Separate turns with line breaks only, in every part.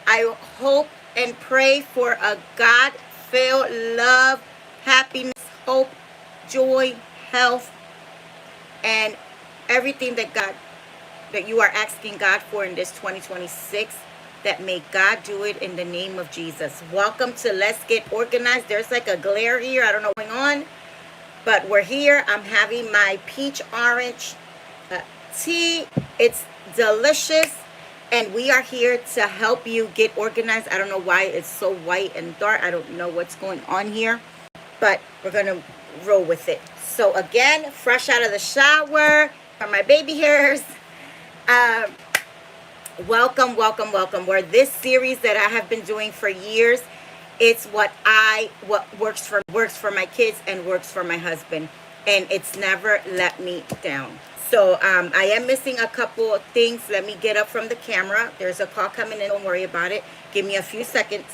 I hope and pray for a God-filled love, happiness, hope, joy, health, and everything that you are asking God for in this 2026, that may God do it in the name of Jesus. Welcome to Let's Get Organized. There's like a glare here. I don't know what's going on, but we're here. I'm having my peach orange tea. It's delicious, and we are here to help you get organized. I don't know why it's so white and dark. I don't know what's going on here, but we're gonna roll with it. So again, fresh out of the shower for my baby hairs. Welcome, welcome, welcome. Where this series that I have been doing for years, it's what works for my kids and works for my husband, and it's never let me down. So I am missing a couple of things. Let me get up from the camera. There's a call coming in. Don't worry about it. Give me a few seconds.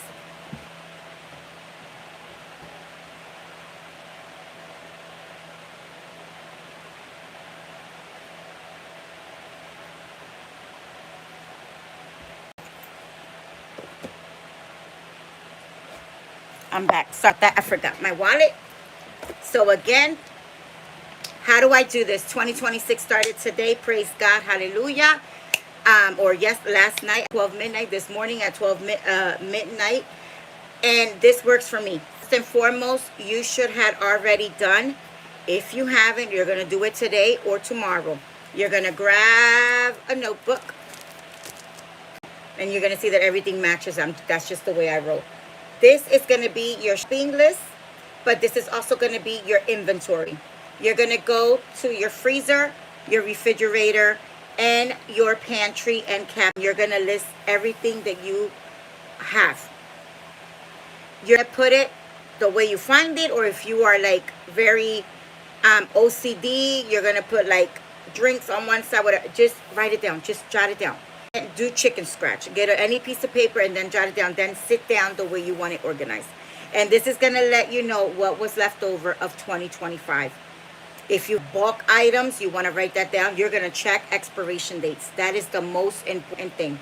I'm back. Sorry that I forgot my wallet. So again, how do I do this? 2026 started today. Praise God. Hallelujah. Last night, 12 midnight. This morning at 12 midnight. And this works for me. First and foremost, you should have already done. If you haven't, you're going to do it today or tomorrow. You're going to grab a notebook. And you're going to see that everything matches. That's just the way I roll. This is going to be your shopping list, but this is also going to be your inventory. You're going to go to your freezer, your refrigerator, and your pantry and cabinet. You're going to list everything that you have. You're going to put it the way you find it, or if you are like very OCD, you're going to put like drinks on one side, whatever. Just write it down. Just jot it down. Do chicken scratch. Get any piece of paper and then jot it down. Then sit down the way you want it organized. And this is going to let you know what was left over of 2025. If you bulk items, you want to write that down. You're going to check expiration dates. That is the most important thing.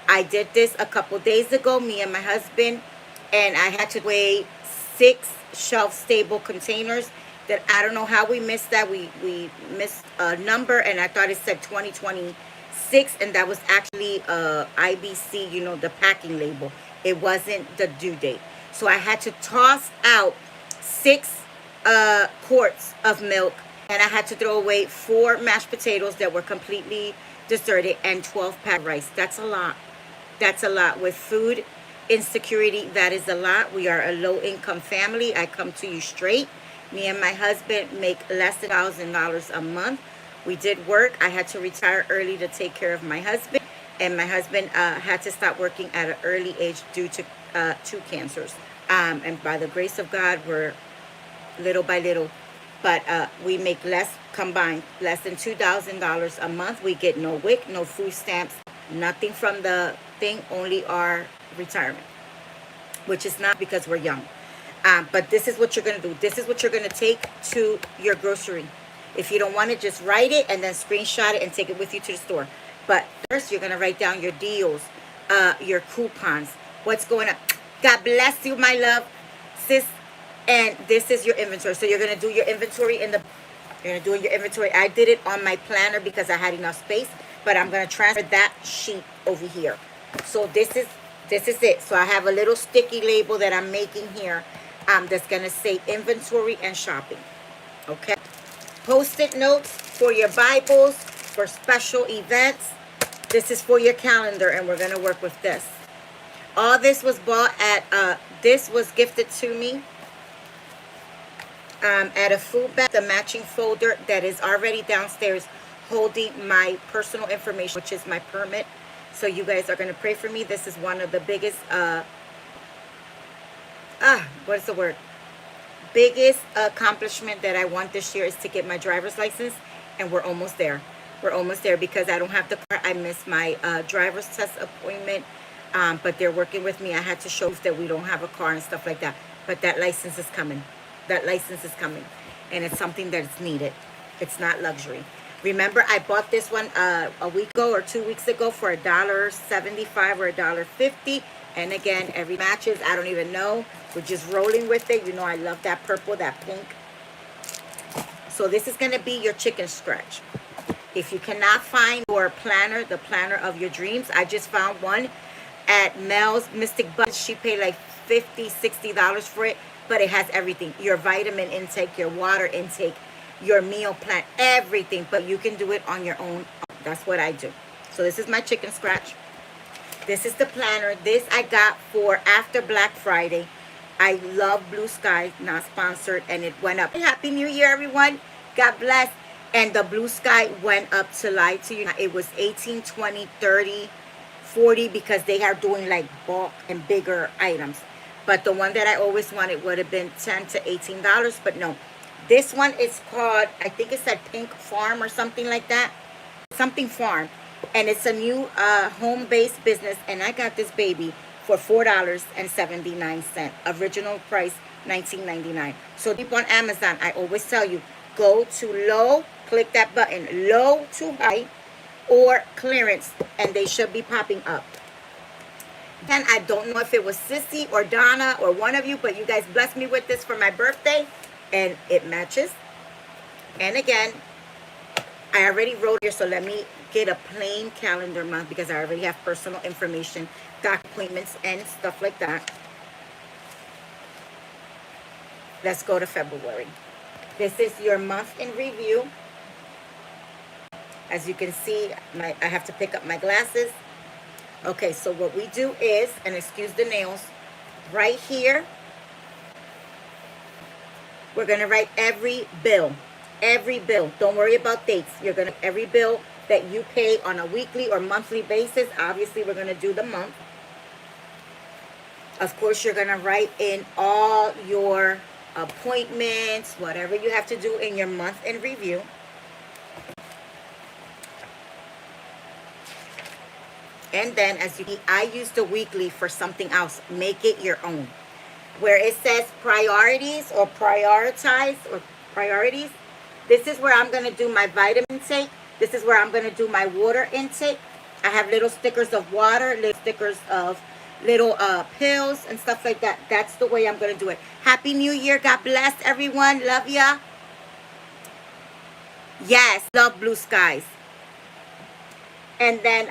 I did this a couple days ago, me and my husband, and I had to weigh 6 shelf-stable containers. That I don't know how we missed that. We missed a number, and I thought it said 2026, and that was actually IBC, the packing label. It wasn't the due date. So I had to toss out 6 quarts of milk, and I had to throw away 4 mashed potatoes that were completely deserted and 12 pack of rice. That's a lot. That's a lot. With food insecurity, that is a lot. We are a low-income family. I come to you straight. Me and my husband make less than $1,000 a month. We did work. I had to retire early to take care of my husband, and my husband had to stop working at an early age due to 2 cancers. And by the grace of God, we're little by little, but we make less than $2,000 a month. We get no WIC, no food stamps, nothing from the thing, only our retirement, which is not because we're young. But this is what you're going to do. This is what you're going to take to your grocery. If you don't want to, just write it and then screenshot it and take it with you to the store. But first, you're going to write down your deals, your coupons, what's going on. God bless you, my love, sis. And this is your inventory. So you're going to do your inventory you're going to do your inventory. I did it on my planner because I had enough space, but I'm going to transfer that sheet over here. So this is it. So I have a little sticky label that I'm making here that's going to say inventory and shopping. Okay. Post-it notes for your Bibles, for special events. This is for your calendar, and we're going to work with this. All this was bought this was gifted to me at a food bank, the matching folder that is already downstairs holding my personal information, which is my permit. So you guys are going to pray for me. This is one of the biggest, what is the word? Biggest accomplishment that I want this year is to get my driver's license, and we're almost there. We're almost there because I don't have the car. I missed my driver's test appointment, but they're working with me. I had to show that we don't have a car and stuff like that, but that license is coming. That license is coming, and it's something that is needed. It's not luxury. Remember, I bought this one a week ago or 2 weeks ago for $1.75 or $1.50. And again, every matches, I don't even know. We're just rolling with it. You know, I love that purple, that pink. So this is going to be your chicken scratch. If you cannot find your planner, the planner of your dreams, I just found one at Mel's Mystic Bucks. She paid like $50, $60 for it, but it has everything. Your vitamin intake, your water intake, your meal plan, everything. But you can do it on your own. That's what I do. So this is my chicken scratch. This is the planner. This I got for after Black Friday. I love Blue Sky, not sponsored, and it went up. Happy New Year, everyone. God bless. And the Blue Sky went up, to lie to you. It was 18, 20, 30, 40 because they are doing like bulk and bigger items. But the one that I always wanted would have been $10 to $18, but no. This one is called, I think it said Pink Farm or something like that. Something Farm. And it's a new home-based business. And I got this baby for $4.79. Original price, $19.99. So deep on Amazon, I always tell you, go to low, click that button, low to high, or clearance, and they should be popping up. And I don't know if it was Sissy or Donna or one of you, but you guys blessed me with this for my birthday, and it matches. And again, I already wrote here, so let me get a plain calendar month because I already have personal information, doctor appointments, and stuff like that. Let's go to February. This is your month in review. As you can see, I have to pick up my glasses. Okay, so what we do is, and excuse the nails, right here, we're going to write every bill. Every bill. Don't worry about dates. You're going to, every bill that you pay on a weekly or monthly basis. Obviously, we're going to do the month. Of course, you're going to write in all your appointments, whatever you have to do in your month in review. And then, as you see, I use the weekly for something else. Make it your own. Where it says priorities or prioritize or priorities, this is where I'm going to do my vitamin intake. This is where I'm going to do my water intake. I have little stickers of water, little stickers of little pills and stuff like that. That's the way I'm going to do it. Happy New Year. God bless everyone. Love ya. Yes, love Blue Skies. And then,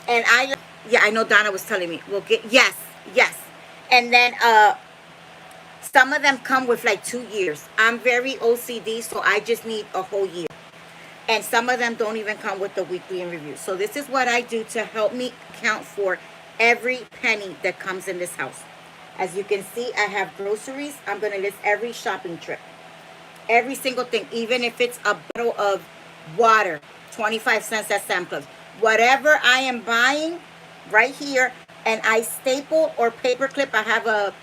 and I know Donna was telling me, we'll get, yes. And then, some of them come with like 2 years. I'm very OCD, so I just need a whole year. And some of them don't even come with the weekly in review. So this is what I do to help me account for every penny that comes in this house. As you can see, I have groceries. I'm going to list every shopping trip. Every single thing, even if it's a bottle of water, 25 cents at Sam Club. Whatever I am buying right here, and I staple or paper clip. I have a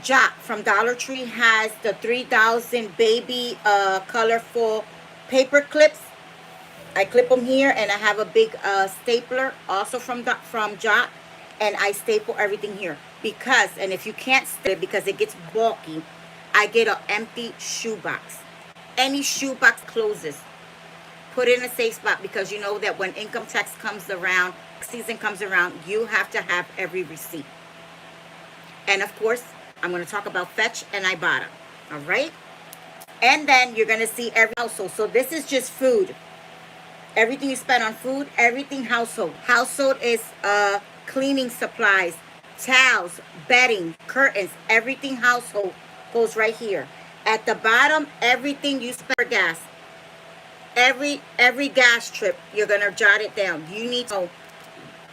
Jot from Dollar Tree has the 3,000 baby colorful paper clips. I clip them here, and I have a big stapler also from Jot, and I staple everything here because, and if you can't staple it because it gets bulky, I get an empty shoebox. Any shoebox closes. Put it in a safe spot because you know that when income tax comes around, season comes around, you have to have every receipt. And of course, I'm going to talk about Fetch and IBOTTA. All right? And then you're going to see every household. So this is just food. Everything you spend on food, everything household. Household is cleaning supplies, towels, bedding, curtains, everything household goes right here. At the bottom, everything you spend for gas. Every gas trip, you're going to jot it down. You need to know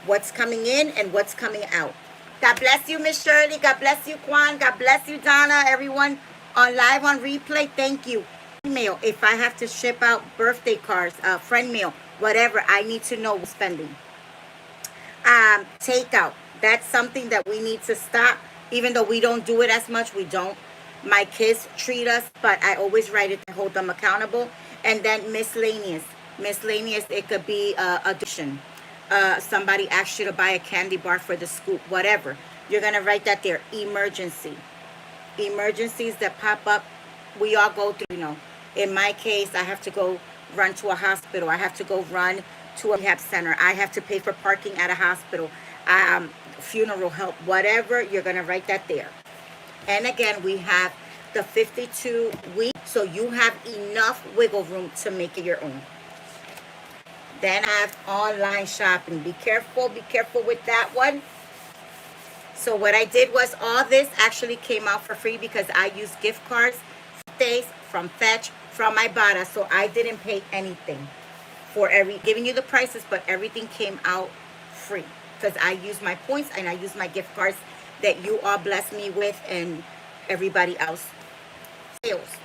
what's coming in and what's coming out. God bless you, Miss Shirley. God bless you, Kwan. God bless you, Donna. Everyone on live, on replay, thank you. Mail, if I have to ship out birthday cards, friend mail, whatever, I need to know what's spending. Takeout. That's something that we need to stop. Even though we don't do it as much, we don't. My kids treat us, but I always write it to hold them accountable. And then miscellaneous. Miscellaneous, it could be addiction. Somebody asked you to buy a candy bar for the school, whatever. You're going to write that there. Emergency. Emergencies that pop up, we all go through, you know. In my case, I have to go run to a hospital. I have to go run to a rehab center. I have to pay for parking at a hospital, funeral help, whatever. You're going to write that there. And again, we have the 52 weeks, so you have enough wiggle room to make it your own. Then I have online shopping. Be careful with that one. So what I did was all this actually came out for free because I used gift cards, days from Fetch, from IBOTTA, so I didn't pay anything for giving you the prices, but everything came out free because I use my points and I use my gift cards that you all bless me with and everybody else. Sales.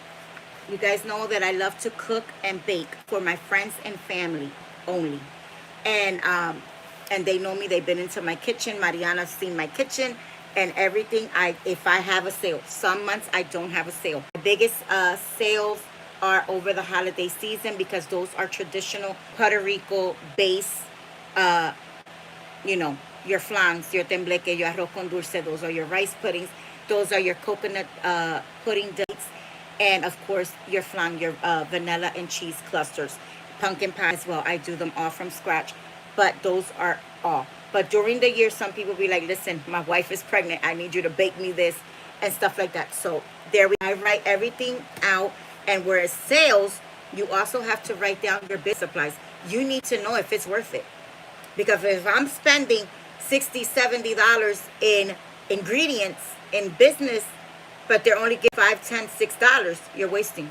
You guys know that I love to cook and bake for my friends and family only. And they know me. They've been into my kitchen. Mariana's seen my kitchen and everything. If I have a sale, some months I don't have a sale. The biggest sales are over the holiday season because those are traditional Puerto Rico base, you know, your flans, your tembleque, your arroz con dulce, those are your rice puddings, those are your coconut pudding dates, and of course your flan, your vanilla and cheese clusters. Pumpkin pie as well, I do them all from scratch, but those are all. But during the year, some people be like, listen, my wife is pregnant, I need you to bake me this and stuff like that. So I write everything out. And whereas sales, you also have to write down your business supplies. You need to know if it's worth it. Because if I'm spending $60, $70 in ingredients in business, but they're only getting $5, $10, $6, you're wasting.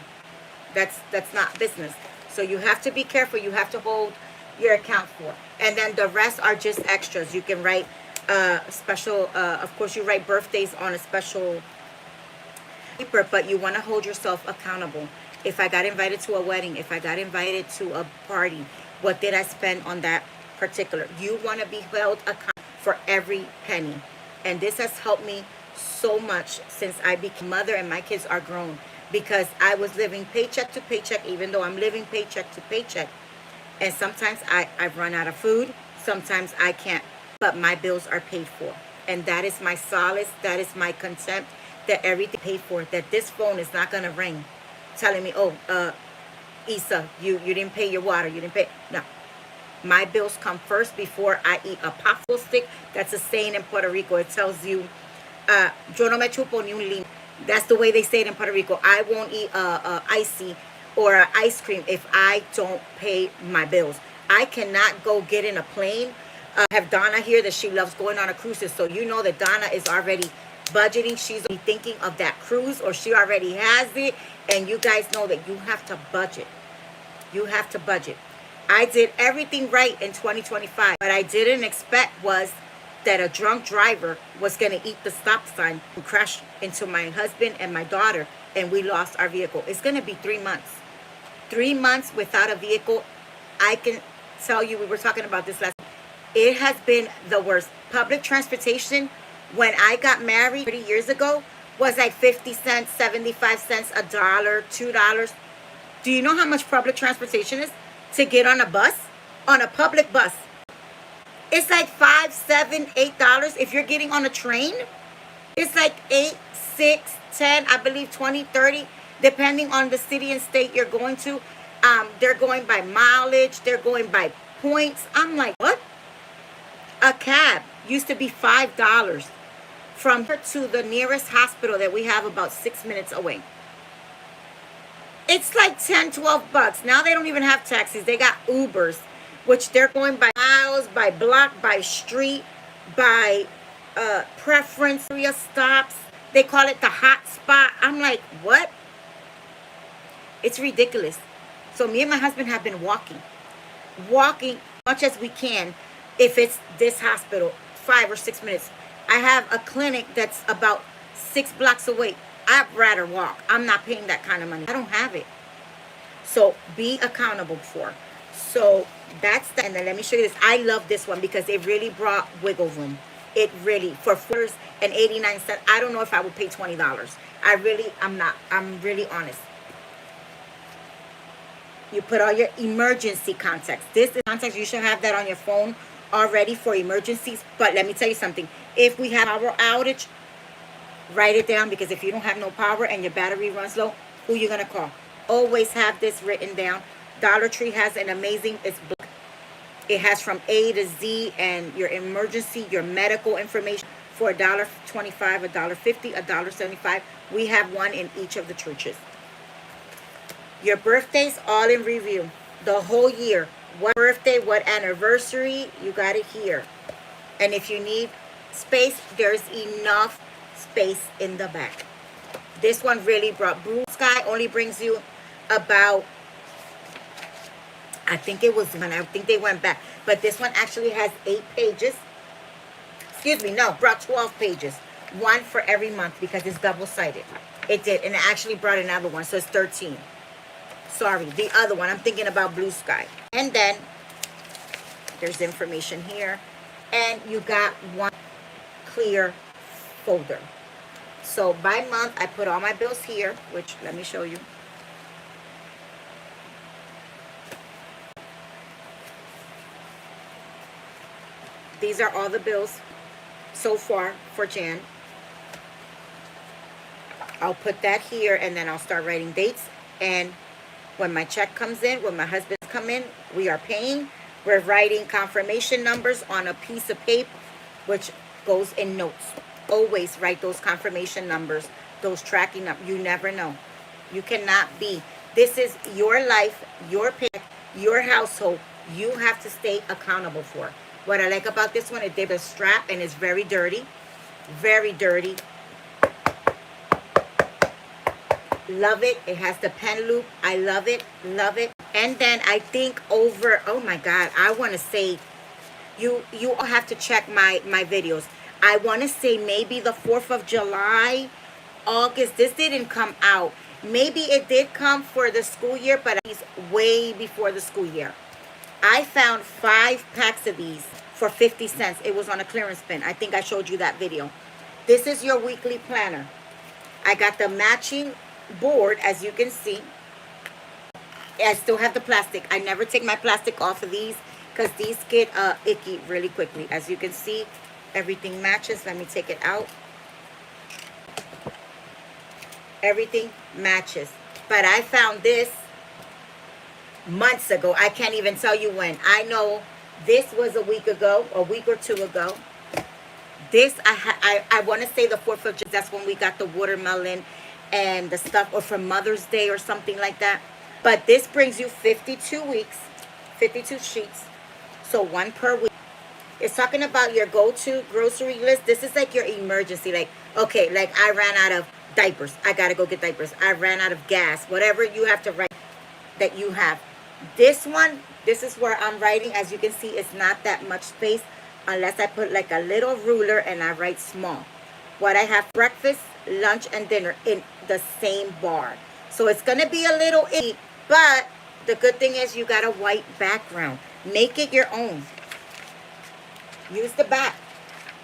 That's not business. So you have to be careful. You have to hold your account for. And then the rest are just extras. You can write special, of course you write birthdays on a special paper, but you want to hold yourself accountable. If I got invited to a wedding, if I got invited to a party, what did I spend on that particular? You want to be held accountable for every penny. And this has helped me so much since I became a mother and my kids are grown, because I was living paycheck to paycheck, even though I'm living paycheck to paycheck. And sometimes I've run out of food, sometimes I can't, but my bills are paid for. And that is my solace, that is my contempt, that everything paid for, that this phone is not going to ring telling me, oh, Isa, you didn't pay your water, you didn't pay. No. My bills come first before I eat a popsicle stick. That's a saying in Puerto Rico. It tells you, yo no me chupo ni un limón. That's the way they say it in Puerto Rico. I won't eat icy or ice cream if I don't pay my bills. I cannot go get in a plane. Have Donna here that she loves going on a cruises. So you know that Donna is already budgeting. She's thinking of that cruise, or she already has it. And you guys know that you have to budget. You have to budget. I did everything right in 2025. What I didn't expect was that a drunk driver was going to eat the stop sign and crash into my husband and my daughter, and we lost our vehicle. It's going to be 3 months. 3 months without a vehicle. I can tell you, we were talking about this last. It has been the worst. Public transportation, when I got married 30 years ago, was like 50 cents, 75 cents, $1, $2. Do you know how much public transportation is to get on a bus? On a public bus. It's like $5, $7, $8. If you're getting on a train, it's like 8, 6, 10, I believe 20, 30, depending on the city and state you're going to. They're going by mileage. They're going by points. I'm like, what? A cab used to be $5 from here to the nearest hospital that we have about 6 minutes away. It's like 10, 12 bucks. Now they don't even have taxis. They got Ubers, which they're going by miles, by block, by street, by preference area stops. They call it the hot spot. I'm like, what? It's ridiculous. So me and my husband have been walking much as we can. If it's this hospital, 5 or 6 minutes. I have a clinic that's about 6 blocks away. I'd rather walk. I'm not paying that kind of money. I don't have it. So be accountable for. So that's that. And then let me show you this. I love this one because it really brought wiggle room. It really, for $4.89. I don't know if I would pay $20. I'm really honest. You put all your emergency contacts. This is contacts. You should have that on your phone already for emergencies. But let me tell you something. If we have power outage, write it down, because if you don't have no power and your battery runs low, who you going to call? Always have this written down. Dollar Tree has an amazing, it's black. It has from A to Z and your emergency, your medical information for $1.25, $1.50, $1.75. We have one in each of the churches. Your birthdays all in review. The whole year. What birthday, what anniversary, you got it here. And if you need space, there's enough space in the back. This one really brought Blue Sky only brings you about, I think it was one, I think they went back. But this one actually has 8 pages. Excuse me, no, brought 12 pages. One for every month because it's double-sided. It did, and it actually brought another one, so it's 13. Sorry, the other one. I'm thinking about Blue Sky. And then there's information here. And you got one clear folder. So by month, I put all my bills here, which let me show you. These are all the bills so far for Jan. I'll put that here, and then I'll start writing dates. And when my check comes in, when my husband's come in, we are paying. We're writing confirmation numbers on a piece of paper, which goes in notes. Always write those confirmation numbers, those tracking numbers. You never know. You cannot be. This is your life, your pay, your household. You have to stay accountable for. What I like about this one is there's a strap, and it's very dirty. Very dirty. Love it. It has the pen loop. I love it. Love it. And then I think over, oh my God, I want to say, you all have to check my videos. I want to say maybe the 4th of July, August. This didn't come out. Maybe it did come for the school year, but it's way before the school year. I found 5 packs of these for 50 cents. It was on a clearance bin. I think I showed you that video. This is your weekly planner. I got the matching board, as you can see. I still have the plastic. I never take my plastic off of these because these get icky really quickly. As you can see, everything matches. Let me take it out. Everything matches. But I found this months ago. I can't even tell you when. I know this was a week ago, a week or 2 ago. This, I want to say the 4th of July. That's when we got the watermelon and the stuff, or for Mother's Day or something like that. But this brings you 52 weeks, 52 sheets. So 1 per week. It's talking about your go-to grocery list. This is like your emergency. Like, okay, like I ran out of diapers. I got to go get diapers. I ran out of gas. Whatever you have to write that you have. This one, this is where I'm writing. As you can see, it's not that much space unless I put like a little ruler and I write small. What I have breakfast, lunch, and dinner in the same bar. So it's going to be a little icky, but the good thing is you got a white background. Make it your own. Use the back.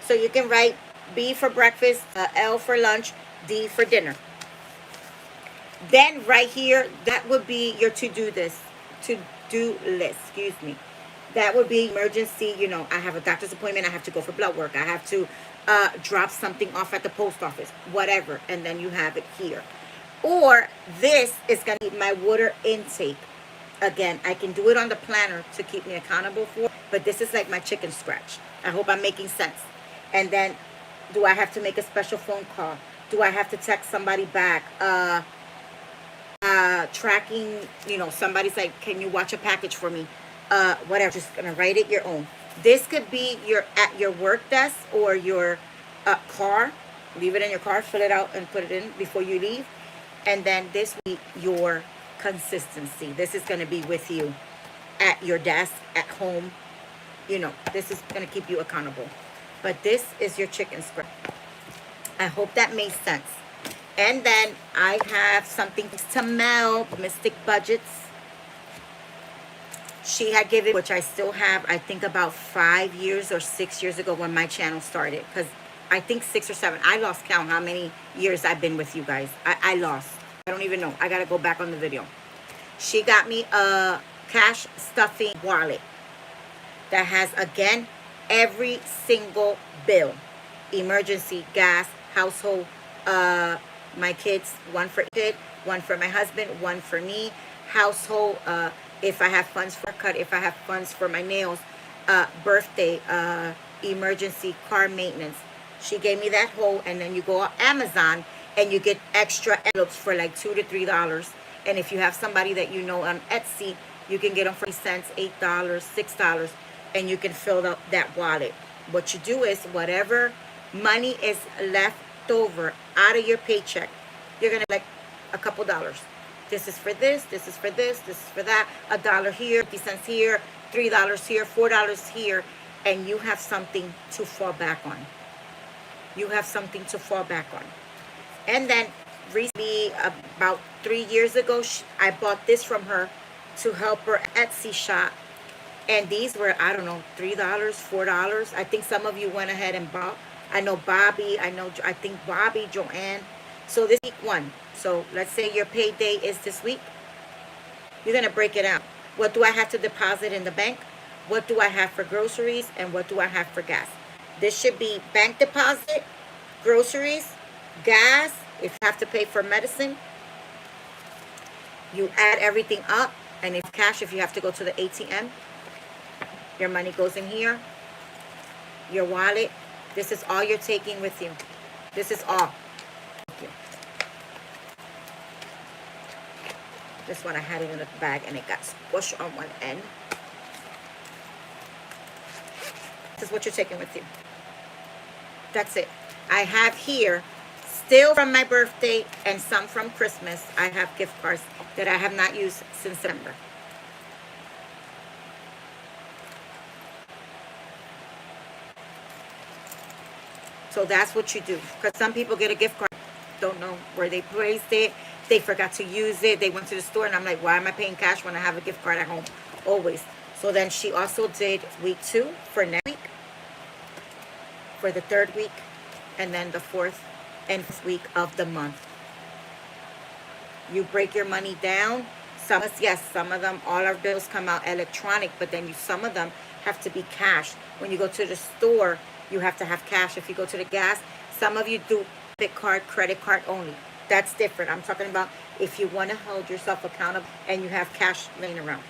So you can write B for breakfast, L for lunch, D for dinner. Then right here, that would be your to-do list. To-do list, excuse me. That would be emergency. You know, I have a doctor's appointment. I have to go for blood work. I have to drop something off at the post office. Whatever. And then you have it here. Or this is going to be my water intake. Again, I can do it on the planner to keep me accountable for. But this is like my chicken scratch. I hope I'm making sense. And then, do I have to make a special phone call? Do I have to text somebody back? Tracking, you know, somebody's like, can you watch a package for me? Whatever, just gonna write it your own. This could be your at your work desk or your car. Leave it in your car, fill it out and put it in before you leave. And then this week, your consistency. This is gonna be with you at your desk, at home. You know, this is gonna keep you accountable. But this is your chicken scratch. I hope that made sense. And then I have something to Mel, Mystic Budgets. She had given, which I still have, I think about 5 years or 6 years ago when my channel started. Because I think 6 or 7. I lost count how many years I've been with you guys. I lost. I don't even know. I got to go back on the video. She got me a cash stuffing wallet that has, again, every single bill. Emergency, gas, household, my kids, one for kid, one for my husband, one for me, household, if I have funds for a cut, if I have funds for my nails, birthday, emergency, car maintenance. She gave me that whole, and then you go on Amazon and you get extra envelopes for like $2 to $3. And if you have somebody that you know on Etsy, you can get them for cents, $8, $6, and you can fill up that wallet. What you do is whatever money is left over out of your paycheck, you're gonna like a couple dollars. This is for this, this is for this, this is for that. $1 here, 50 cents here, $3 here, $4 here, and you have something to fall back on. You have something to fall back on. And then recently, about 3 years ago, I bought this from her to help her Etsy shop. And these were, I don't know, $3, $4. I think some of you went ahead and bought. I know Bobby, I think Bobby, Joanne. So this week one. So let's say your payday is this week. You're going to break it out. What do I have to deposit in the bank? What do I have for groceries? And what do I have for gas? This should be bank deposit, groceries, gas. If you have to pay for medicine, you add everything up. And if cash, if you have to go to the ATM, your money goes in here. Your wallet. This is all you're taking with you. This is all. Thank you. This one I had it in the bag and it got squished on one end. This is what you're taking with you. That's it. I have here, still from my birthday and some from Christmas, I have gift cards that I have not used since September. So that's what you do. Because some people get a gift card, don't know where they placed it. They forgot to use it. They went to the store and I'm like, why am I paying cash when I have a gift card at home? Always. So then she also did week 2 for next week, for the 3rd week, and then the 4th and 5th week of the month. You break your money down. Some of them, all our bills come out electronic, but then some of them have to be cash. When you go to the store, you have to have cash. If you go to the gas, some of you do debit card, credit card only. That's different. I'm talking about if you want to hold yourself accountable and you have cash laying around.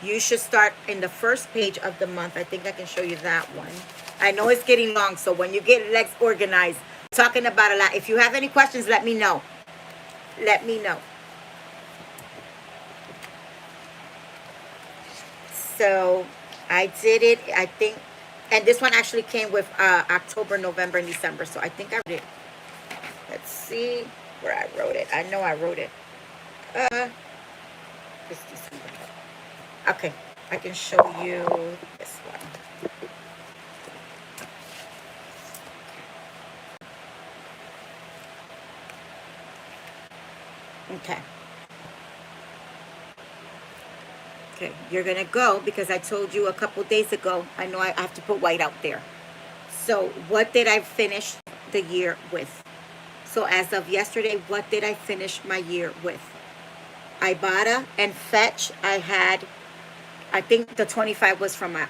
You should start in the first page of the month. I think I can show you that one. I know it's getting long, so when you get legs organized, talking about a lot. If you have any questions, let me know. Let me know. So I did it, I think, and this one actually came with October, November, and December. So I think I wrote it. Let's see where I wrote it. I know I wrote it. This December. Okay, I can show you this one. Okay. Okay, you're going to go, because I told you a couple days ago, I know I have to put white out there. So what did I finish the year with? So as of yesterday, what did I finish my year with? IBOTTA and Fetch, I had, I think the 25 was from my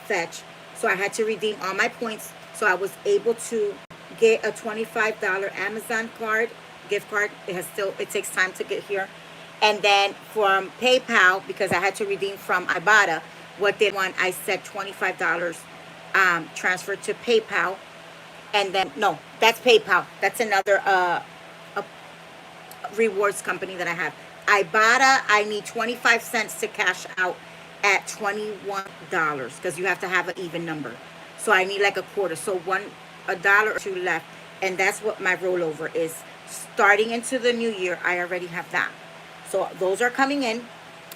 Fetch. So I had to redeem all my points. So I was able to get a $25 Amazon card, gift card. It takes time to get here. And then from PayPal, because I had to redeem from IBOTTA, what did one? I said $25 transferred to PayPal. And then, no, that's PayPal. That's another rewards company that I have. IBOTTA, I need 25 cents to cash out at $21 because you have to have an even number. So I need like a quarter. So a dollar or two left. And that's what my rollover is. Starting into the new year, I already have that. So those are coming in.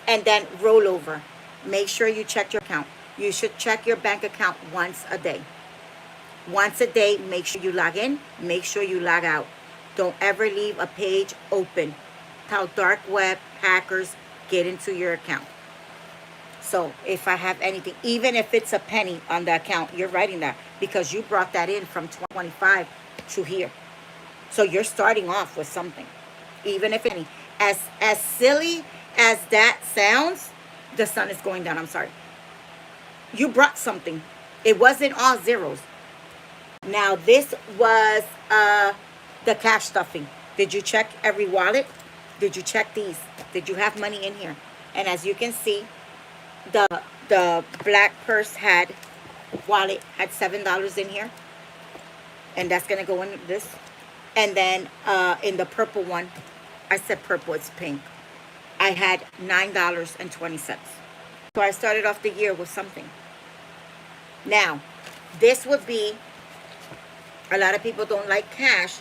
And then rollover. Make sure you check your account. You should check your bank account once a day. Once a day, make sure you log in. Make sure you log out. Don't ever leave a page open. How dark web hackers get into your account. So if I have anything, even if it's a penny on the account, you're writing that because you brought that in from 25 to here. So you're starting off with something. Even if any. As silly as that sounds, the sun is going down. I'm sorry. You brought something. It wasn't all zeros. Now this was the cash stuffing. Did you check every wallet? Did you check these? Did you have money in here? And as you can see, the black purse wallet had $7 in here, and that's gonna go in this. And then in the purple one, I said purple, it's pink, I had $9.20. So I started off the year with something. Now, this would be, a lot of people don't like cash.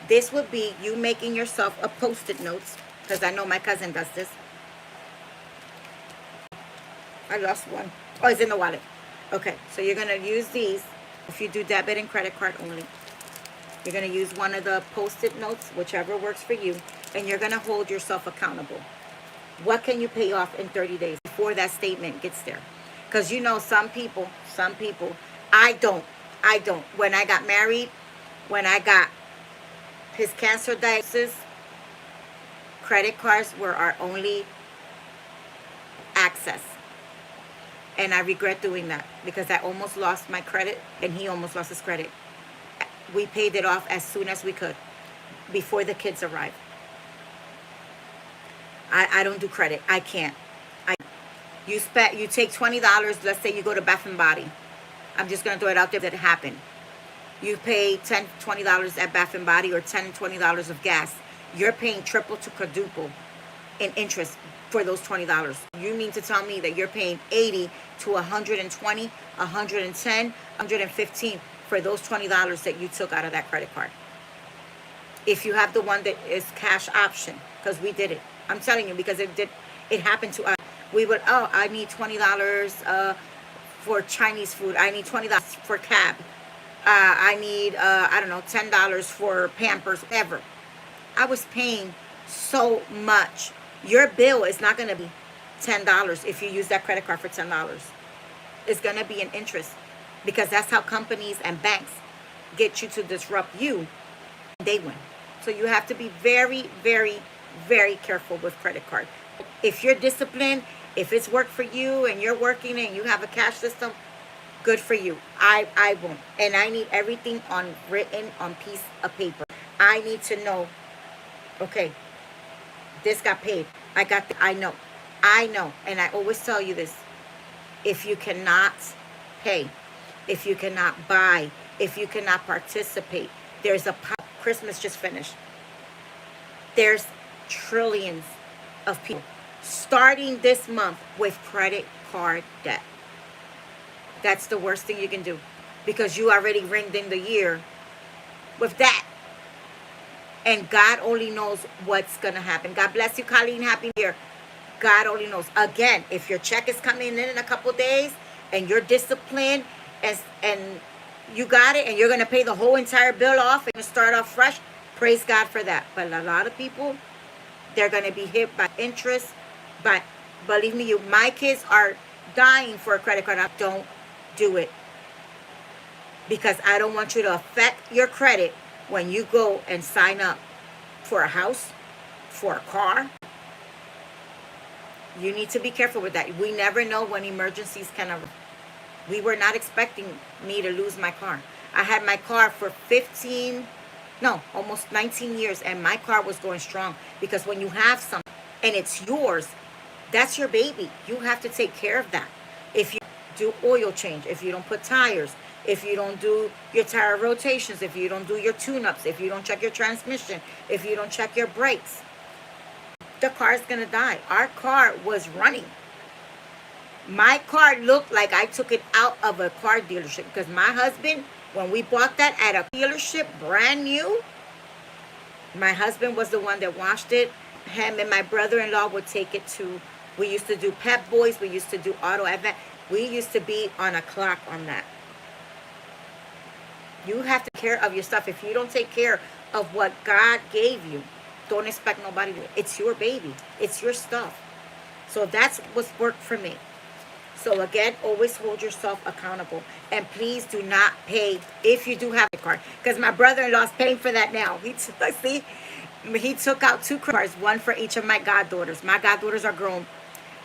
This would be you making yourself a post-it notes, because I know my cousin does this. I lost one. Oh, it's in the wallet. Okay, so you're going to use these. If you do debit and credit card only, you're going to use one of the post-it notes, whichever works for you, and you're going to hold yourself accountable. What can you pay off in 30 days before that statement gets there? Because you know, some people, I don't. When I got married, when I got his cancer diagnosis, credit cards were our only access. And I regret doing that because I almost lost my credit and he almost lost his credit. We paid it off as soon as we could before the kids arrived. I don't do credit. I can't. You take $20. Let's say you go to Bath and Body. I'm just going to throw it out there that it happened. You pay $10, $20 at Bath and Body, or $10, $20 of gas. You're paying triple to quadruple in interest for those $20. You mean to tell me that you're paying 80 to 120, 110, 115 for those $20 that you took out of that credit card? If you have the one that is cash option, because we did it. I'm telling you, because it happened to us. We would, oh, I need $20 for Chinese food. I need $20 for cab. I need, I don't know, $10 for Pampers, whatever. I was paying so much. Your bill is not going to be $10 if you use that credit card for $10. It's going to be an interest, because that's how companies and banks get you to disrupt you. They win. So you have to be very, very, very careful with credit card. If you're disciplined, if it's worked for you and you're working and you have a cash system, good for you. I won't. And I need everything written on piece of paper. I need to know, okay, this got paid. I know. And I always tell you this. If you cannot pay, if you cannot buy, if you cannot participate, Christmas just finished. There's trillions of people starting this month with credit card debt. That's the worst thing you can do, because you already ringed in the year with that. And God only knows what's going to happen. God bless you, Colleen. Happy New Year. God only knows. Again, if your check is coming in a couple days and you're disciplined and you got it and you're going to pay the whole entire bill off and start off fresh, praise God for that. But a lot of people, they're going to be hit by interest. But believe me, my kids are dying for a credit card. Don't do it, because I don't want you to affect your credit when you go and sign up for a house, for a car. You need to be careful with that. We never know when emergencies can arrive. We were not expecting me to lose my car. I had my car for almost 19 years, and my car was going strong, because when you have something and it's yours, that's your baby. You have to take care of that. If you do oil change, if you don't put tires, if you don't do your tire rotations, if you don't do your tune-ups, if you don't check your transmission, if you don't check your brakes, the car is going to die. Our car was running. My car looked like I took it out of a car dealership, because my husband, when we bought that at a dealership brand new, my husband was the one that washed it. Him and my brother-in-law would take it to, we used to do Pep Boys, we used to do Auto Advent. We used to be on a clock on that. You have to take care of your stuff. If you don't take care of what God gave you, don't expect nobody to. It's your baby. It's your stuff. So that's what's worked for me. So again, always hold yourself accountable. And please do not pay if you do have a card. Because my brother-in-law's paying for that now. He took out 2 cards, one for each of my goddaughters. My goddaughters are grown.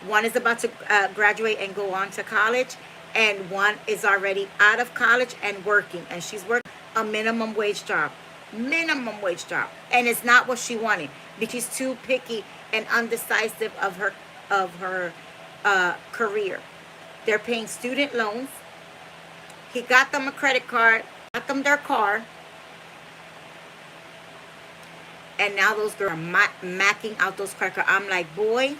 One is about to graduate and go on to college, and one is already out of college and working. And she's working a minimum wage job. Minimum wage job. And it's not what she wanted, because she's too picky and undecisive of her of her career. They're paying student loans. He got them a credit card, got them their car, and now those girls are macking out those credit cards. I'm like, boy,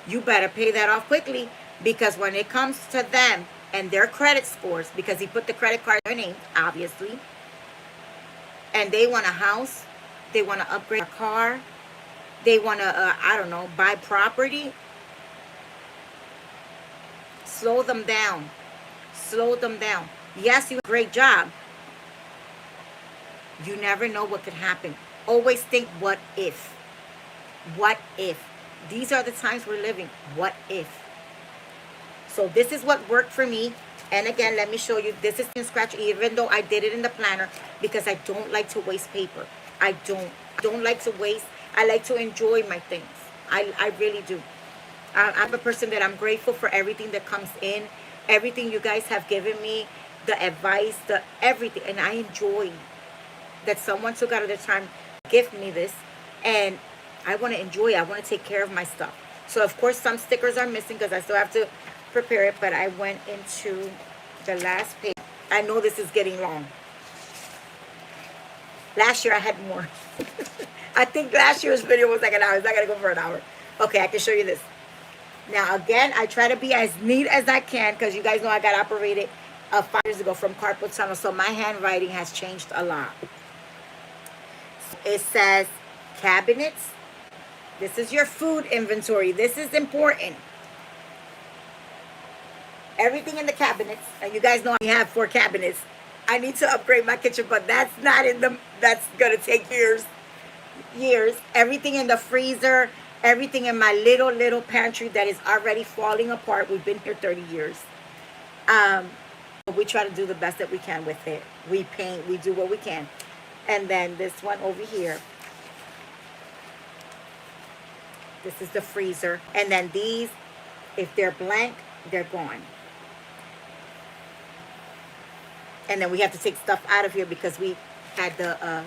you better pay that off quickly, because when it comes to them and their credit scores, because he put the credit card in their name, obviously, and they want a house, they want to upgrade a car, they want to, I don't know, buy property, slow them down. Slow them down. Yes, you have a great job. You never know what could happen. Always think, what if? What if? These are the times we're living. What if? So this is what worked for me. And again, let me show you. This is in scratch, even though I did it in the planner, because I don't like to waste paper. I don't like to waste. I like to enjoy my things. I really do. I'm a person that I'm grateful for everything that comes in, everything you guys have given me, the advice, the everything. And I enjoy that someone took out of their time to gift me this. And I want to enjoy it. I want to take care of my stuff. So, of course, some stickers are missing because I still have to prepare it. But I went into the last page. I know this is getting long. Last year I had more. I think last year's video was like an hour. It's not going to go for an hour. Okay, I can show you this. Now, again, I try to be as neat as I can, because you guys know I got operated 5 years ago from carpal tunnel. So my handwriting has changed a lot. It says cabinets. This is your food inventory. This is important. Everything in the cabinets. And you guys know I have 4 cabinets. I need to upgrade my kitchen, but that's not in the, that's going to take years. Everything in the freezer. Everything in my little pantry that is already falling apart. We've been here 30 years. We try to do the best that we can with it. We paint. We do what we can. And then this one over here. This is the freezer. And then these, if they're blank, they're gone. And then we have to take stuff out of here because we had the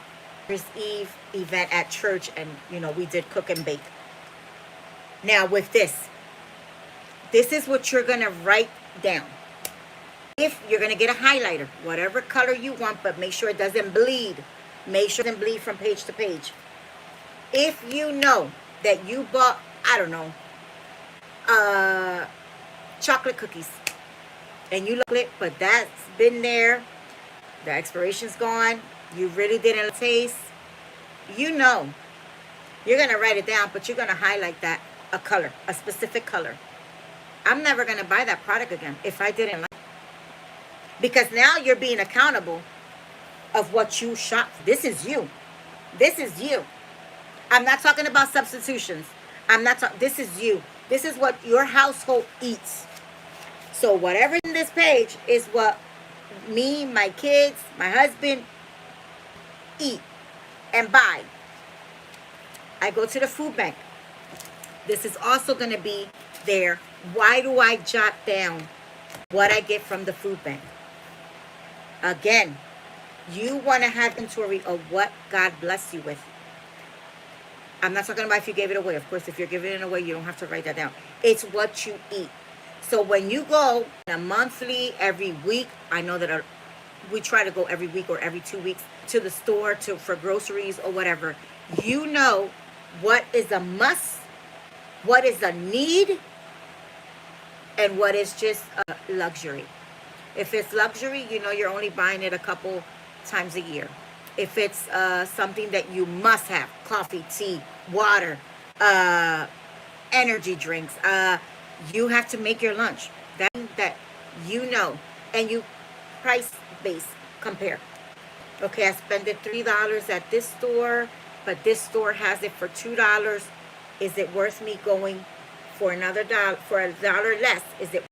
New Year's Eve event at church. And, you know, we did cook and bake. Now with this is what you're going to write down. If you're going to get a highlighter, whatever color you want, but make sure it doesn't bleed. Make sure it doesn't bleed from page to page. If you know that you bought, I don't know, chocolate cookies, and you look it, but that's been there, the expiration's gone, you really didn't taste, you know, you're going to write it down, but you're going to highlight that. A color, a specific color. I'm never going to buy that product again if I didn't like it. Because now you're being accountable of what you shop. This is you. This is you. I'm not talking about substitutions. I'm not talking, this is you. This is what your household eats. So whatever in this page is what me, my kids, my husband eat and buy. I go to the food bank. This is also going to be there. Why do I jot down what I get from the food bank? Again, you want to have inventory of what God blessed you with. I'm not talking about if you gave it away. Of course, if you're giving it away, you don't have to write that down. It's what you eat. So when you go a monthly, every week, I know that we try to go every week or every 2 weeks to the store for groceries or whatever. You know what is a must, what is a need, and what is just a luxury. If it's luxury, you know you're only buying it a couple times a year. If it's something that you must have, coffee, tea, water, energy drinks, you have to make your lunch. That you know, and you price-based compare. Okay, I spent it $3 at this store, but this store has it for $2. Is it worth me going for another $1, for $1 less? Is it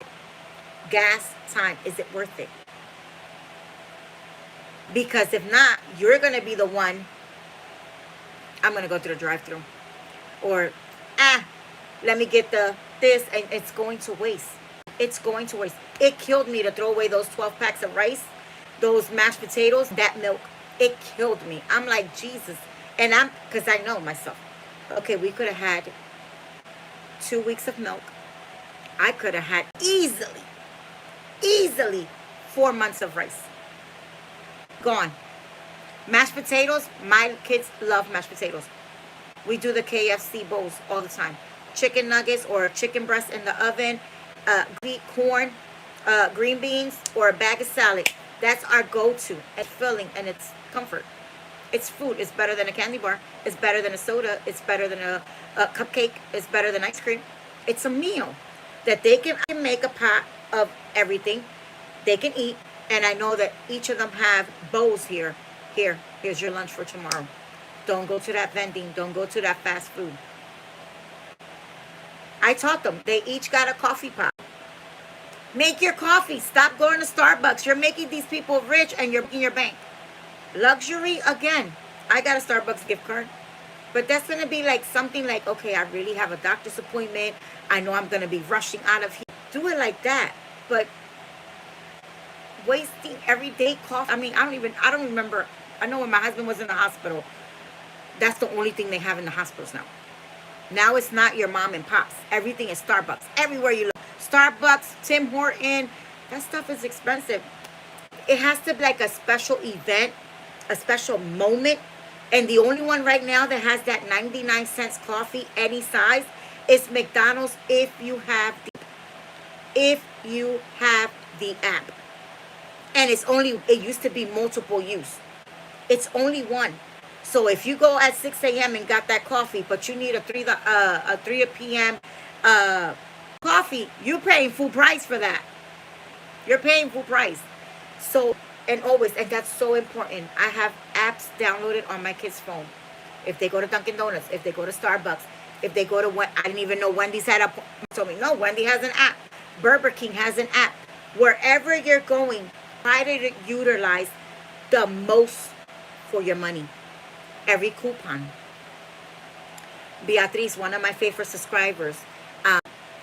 gas, time? Is it worth it? Because if not, you're going to be the one, I'm going to go to the drive-thru. Or, let me get this, and it's going to waste. It's going to waste. It killed me to throw away those 12 packs of rice, those mashed potatoes, that milk. It killed me. I'm like, Jesus. And because I know myself. Okay, we could have had 2 weeks of milk. I could have had easily 4 months of rice. Gone. Mashed potatoes, my kids love mashed potatoes. We do the KFC bowls all the time. Chicken nuggets or chicken breast in the oven, corn, green beans, or a bag of salad. That's our go-to. It's filling and it's comfort. It's food. It's better than a candy bar. It's better than a soda. It's better than a cupcake. It's better than ice cream. It's a meal that they can make a pot of everything. They can eat. And I know that each of them have bowls here. Here's your lunch for tomorrow. Don't go to that vending. Don't go to that fast food. I taught them. They each got a coffee pot. Make your coffee. Stop going to Starbucks. You're making these people rich and you're breaking your bank. Luxury, again. I got a Starbucks gift card. But that's going to be like something like, okay, I really have a doctor's appointment. I know I'm going to be rushing out of here. Do it like that. But wasting everyday coffee. I mean, I don't remember. I know when my husband was in the hospital, that's the only thing they have in the hospitals now. Now it's not your mom and pops. Everything is Starbucks. Everywhere you look. Starbucks, Tim Horton. That stuff is expensive. It has to be like a special event, a special moment. And the only one right now that has that 99 cents coffee, any size, is McDonald's if you have the app. And it used to be multiple use. It's only one. So if you go at 6 a.m. and got that coffee, but you need a 3 p.m. Coffee, you're paying full price for that. You're paying full price. So, and that's so important. I have apps downloaded on my kids' phone. If they go to Dunkin' Donuts, if they go to Starbucks, if they go to I didn't even know Wendy's had told me, no, Wendy has an app. Burger King has an app. Wherever you're going, try to utilize the most for your money. Every coupon. Beatriz, one of my favorite subscribers,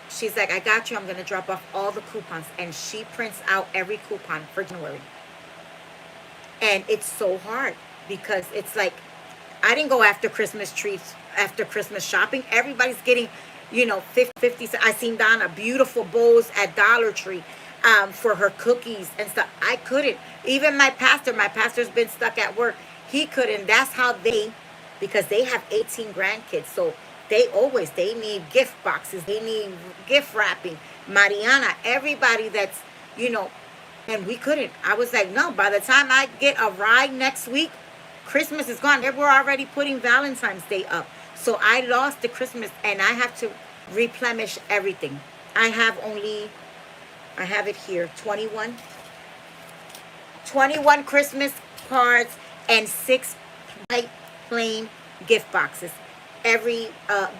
she's like, I got you. I'm going to drop off all the coupons. And she prints out every coupon for January. And it's so hard because it's like, I didn't go after Christmas trees, after Christmas shopping. Everybody's getting, 50. I seen Donna beautiful bowls at Dollar Tree for her cookies and stuff. I couldn't. Even my pastor's been stuck at work. He couldn't. That's how because they have 18 grandkids. So they need gift boxes. They need gift wrapping. Mariana, everybody that's, and we couldn't. I was like, no, by the time I get a ride next week, Christmas is gone. They were already putting Valentine's Day up. So I lost the Christmas and I have to replenish everything. I have it here, 21 Christmas cards and 6 white plain gift boxes. Every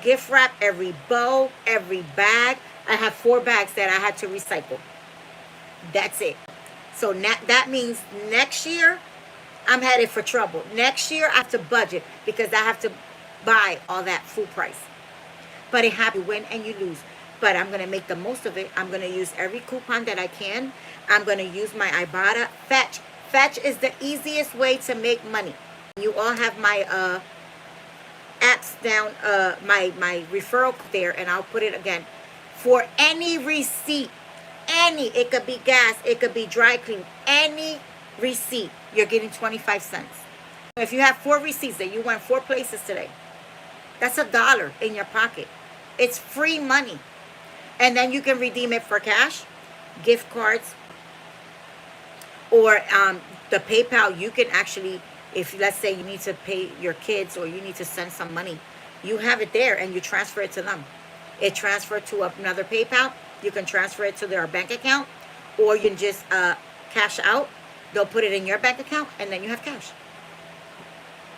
gift wrap, every bow, every bag. I have 4 bags that I had to recycle. That's it. So that means next year, I'm headed for trouble. Next year, I have to budget because I have to buy all that full price. But it happens. You win and you lose. But I'm going to make the most of it. I'm going to use every coupon that I can. I'm going to use my IBOTTA. Fetch is the easiest way to make money. You all have my apps down, my referral there, and I'll put it again. For any receipt, it could be gas, it could be dry clean, any receipt, you're getting 25 cents. If you have 4 receipts that you went 4 places today, that's $1 in your pocket. It's free money. And then you can redeem it for cash, gift cards, or the PayPal. You can actually, if let's say you need to pay your kids or you need to send some money, you have it there and you transfer it to them. It transferred to another PayPal. You can transfer it to their bank account, or you can just cash out. They'll put it in your bank account and then you have cash.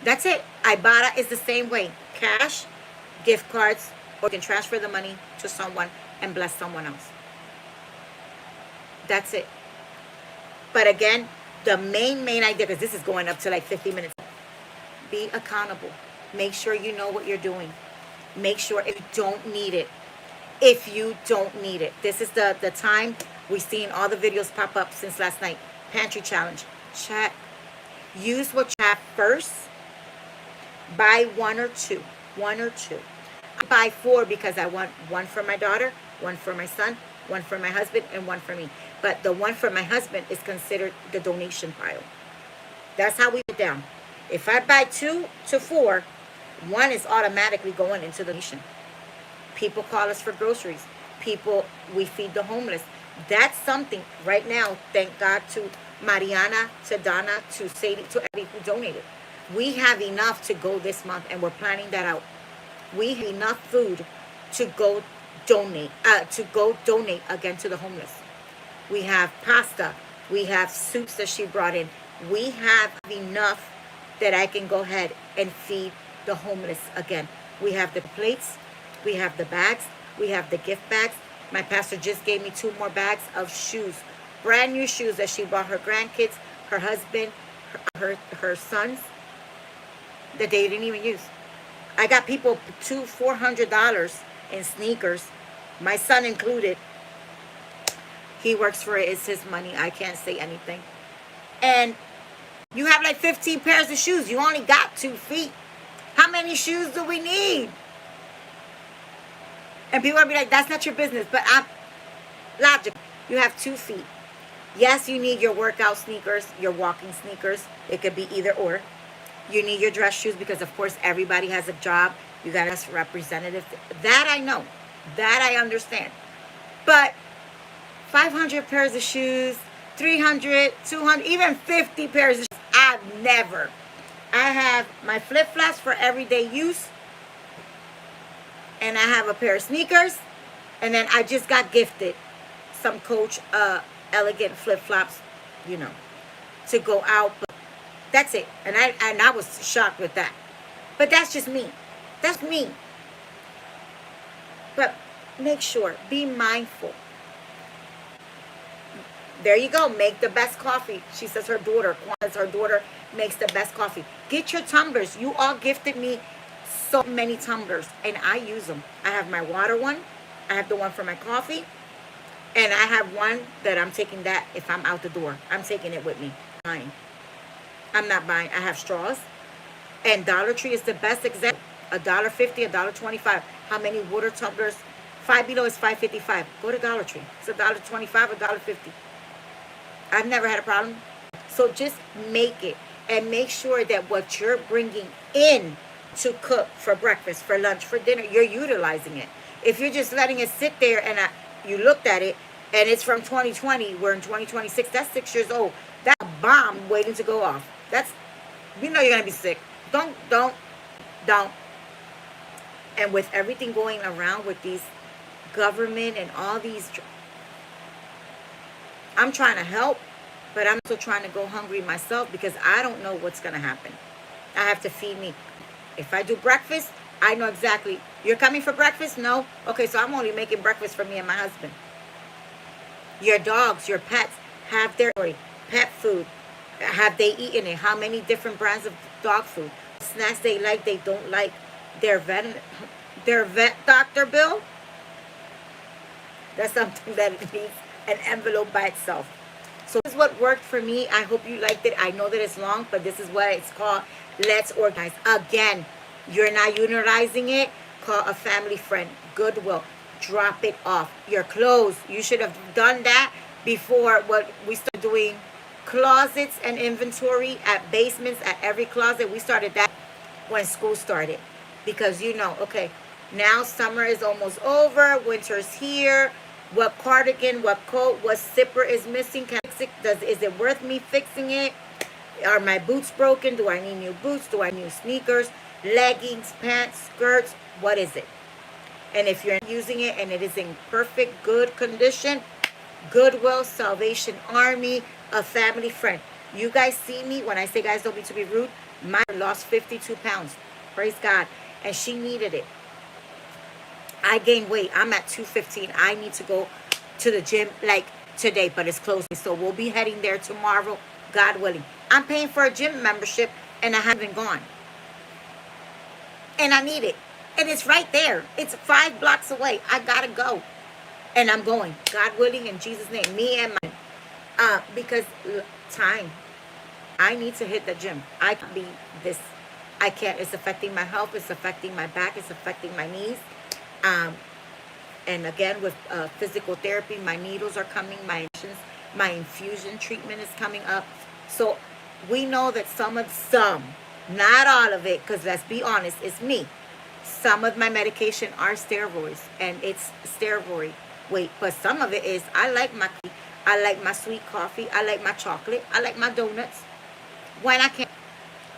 That's it. IBOTTA is the same way. Cash, gift cards, or you can transfer the money to someone and bless someone else. That's it. But again, the main idea, because this is going up to like 50 minutes, be accountable. Make sure you know what you're doing. Make sure if you don't need it. If you don't need it. This is the time we've seen all the videos pop up since last night. Pantry challenge. Chat. Use what you have first. Buy 1 or 2. 1 or 2. buy 4 because I want one for my daughter, one for my son, one for my husband, and one for me. But the one for my husband is considered the donation pile. That's how we put it down. If I buy 2 to 4, one is automatically going into the donation. People call us for groceries. We feed the homeless. That's something right now, thank God to Mariana, to Donna, to Sadie, to everybody who donated. We have enough to go this month, and we're planning that out. We have enough food to go donate again to the homeless. We have pasta. We have soups that she brought in. We have enough that I can go ahead and feed the homeless again. We have the plates. We have the bags. We have the gift bags. My pastor just gave me 2 more bags of shoes. Brand new shoes that she bought her grandkids, her husband, her sons, that they didn't even use. I got people $400 in sneakers, my son included. He works for it. It's his money. I can't say anything. And you have like 15 pairs of shoes. You only got 2 feet. How many shoes do we need? And people will be like, that's not your business. But I'm logical. You have 2 feet. Yes, you need your workout sneakers, your walking sneakers. It could be either or. You need your dress shoes because, of course, everybody has a job. You got a representative. That I know. That I understand. But 500 pairs of shoes, 300, 200, even 50 pairs of shoes, I've never. I have my flip-flops for everyday use. And I have a pair of sneakers. And then I just got gifted some Coach elegant flip-flops, to go out. But that's it. And I was shocked with that. But that's just me. That's me. But make sure, be mindful. There you go. Make the best coffee. She says her daughter makes the best coffee. Get your tumblers. You all gifted me so many tumblers, and I use them. I have my water one. I have the one for my coffee. And I have one that I'm taking that if I'm out the door. I'm taking it with me. I'm not buying. I have straws. And Dollar Tree is the best example. $1.50, $1.25. How many water tumblers? Five Below is $5.55. Go to Dollar Tree. It's $1.25, $1.50. I've never had a problem. So just make it. And make sure that what you're bringing in to cook for breakfast, for lunch, for dinner, you're utilizing it. If you're just letting it sit there and you looked at it and it's from 2020, we're in 2026, that's 6 years old. That's a bomb waiting to go off. You're going to be sick. Don't. And with everything going around with these government and all these, I'm trying to help, but I'm also trying to go hungry myself because I don't know what's going to happen. I have to feed me. If I do breakfast, I know exactly. You're coming for breakfast? No? Okay, so I'm only making breakfast for me and my husband. Your dogs, your pets, have their pet food. Have they eaten it? How many different brands of dog food? Snacks they like, they don't like. Their vet doctor bill? That's something that needs an envelope by itself. So this is what worked for me. I hope you liked it. I know that it's long, but this is what it's called. Let's organize. Again, you're not utilizing it. Call a family friend. Goodwill. Drop it off. Your clothes. You should have done that before what we started doing. Closets and inventory at basements at every closet. We started that when school started. Because okay, now summer is almost over. Winter's here. What cardigan, what coat, what zipper is missing? Can I fix it? Is it worth me fixing it? Are my boots broken? Do I need new boots? Do I need new sneakers? Leggings, pants, skirts? What is it? And if you're using it and it is in perfect, good condition, Goodwill, Salvation Army, a family friend. You guys see me when I say, guys, don't mean to be rude. My lost 52 pounds. Praise God. And she needed it. I gained weight. I'm at 215. I need to go to the gym like today, but it's closing. So we'll be heading there tomorrow, God willing. I'm paying for a gym membership and I haven't gone. And I need it. And it's right there. It's 5 blocks away. I gotta go. And I'm going. God willing, in Jesus' name. Me and my because time. I need to hit the gym. I can't be this. I can't. It's affecting my health. It's affecting my back. It's affecting my knees. And again, with physical therapy, my needles are coming, my infusion treatment is coming up. So we know that some, not all of it, because let's be honest, it's me. Some of my medication are steroids, and it's steroid weight. But some of it is, I like my sweet coffee, I like my chocolate, I like my donuts when I can.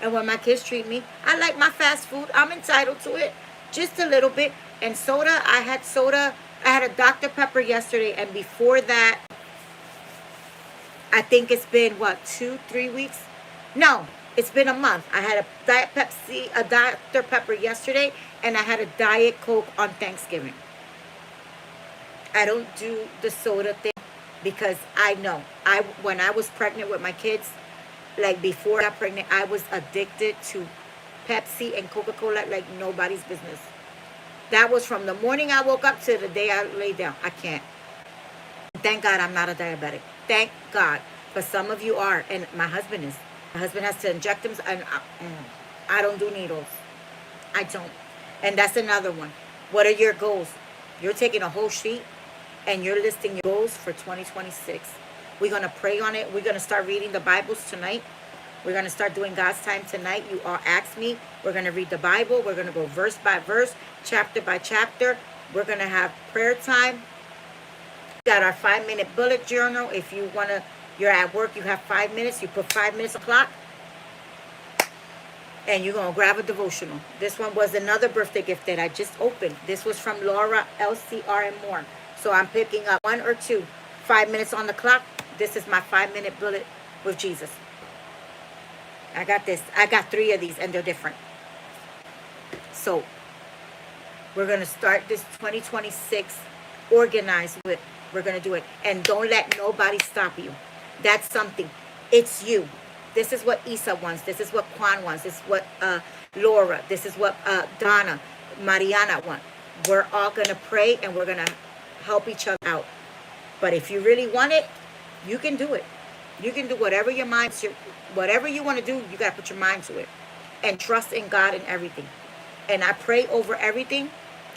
And when my kids treat me, I like my fast food. I'm entitled to it, just a little bit. And soda, I had a Dr. Pepper yesterday, and before that, I think it's been, what, 2-3 weeks? No, it's been a month. I had a a Dr. Pepper yesterday, and I had a Diet Coke on Thanksgiving. I don't do the soda thing because I know. When I was pregnant with my kids, like before I got pregnant, I was addicted to Pepsi and Coca-Cola like nobody's business. That was from the morning I woke up to the day I lay down. I can't. Thank God I'm not a diabetic. Thank God. But some of you are, and my husband is. My husband has to inject them, and I don't do needles. I don't. And that's another one. What are your goals? You're taking a whole sheet, and you're listing your goals for 2026. We're going to pray on it. We're going to start reading the Bibles tonight. We're going to start doing God's time tonight. You all asked me. We're going to read the Bible. We're going to go verse by verse, chapter by chapter. We're going to have prayer time. We got our 5-minute bullet journal. If you want to, you're at work, you have 5 minutes. You put 5 minutes on the clock. And you're going to grab a devotional. This one was another birthday gift that I just opened. This was from Laura, LCR, and more. So I'm picking up 1 or 2. 5 minutes on the clock. This is my 5-minute bullet with Jesus. I got this. I got 3 of these, and they're different. So we're going to start this 2026 organized with. We're going to do it. And don't let nobody stop you. That's something. It's you. This is what Isa wants. This is what Juan wants. This is what Laura. This is what Donna, Mariana want. We're all going to pray, and we're going to help each other out. But if you really want it, you can do it. You can do whatever your mind, whatever you want to do, you got to put your mind to it. And trust in God in everything. And I pray over everything.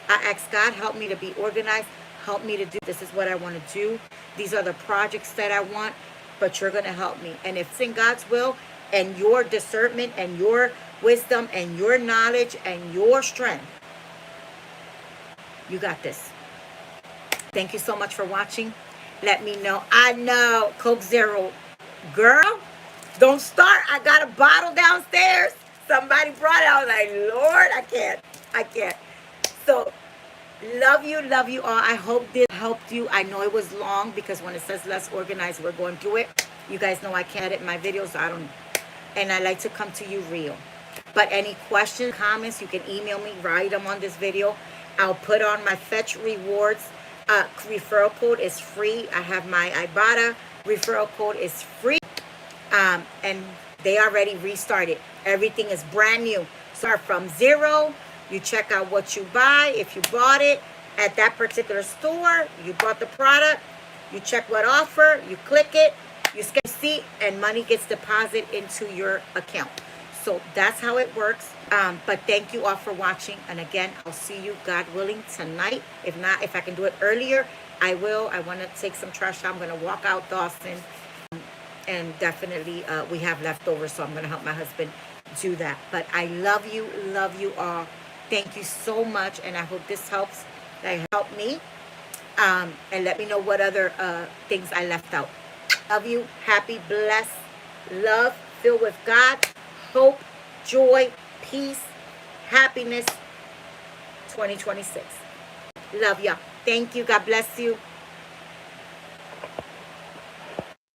I ask God, help me to be organized. Help me to do, this is what I want to do. These are the projects that I want. But you're going to help me. And if it's in God's will, and your discernment, and your wisdom, and your knowledge, and your strength, you got this. Thank you so much for watching. Let me know. I know, Coke Zero. Girl, don't start. I got a bottle downstairs. Somebody brought it. I was like, Lord, I can't. So, love you all. I hope this helped you. I know it was long because when it says less organized, we're going through it. You guys know I can't edit my videos. And I like to come to you real. But any questions, comments, you can email me, write them on this video. I'll put on my Fetch Rewards. Referral code is free. I have my IBOTTA referral code is free. And they already restarted. Everything is brand new. Start from 0. You check out what you buy. If you bought it at that particular store, you bought the product, you check what offer, you click it, you scan the receipt, and money gets deposited into your account. So that's how it works. But thank you all for watching. And again, I'll see you, God willing, tonight. If not, if I can do it earlier, I will. I want to take some trash out. I'm going to walk out Dawson. And definitely we have leftovers, so I'm going to help my husband do that. But I love you all. Thank you so much. And I hope this helps. That helped me. And let me know what other things I left out. Love you. Happy, blessed, love, filled with God, hope, joy, peace, happiness, 2026. Love y'all. Thank you. God bless you.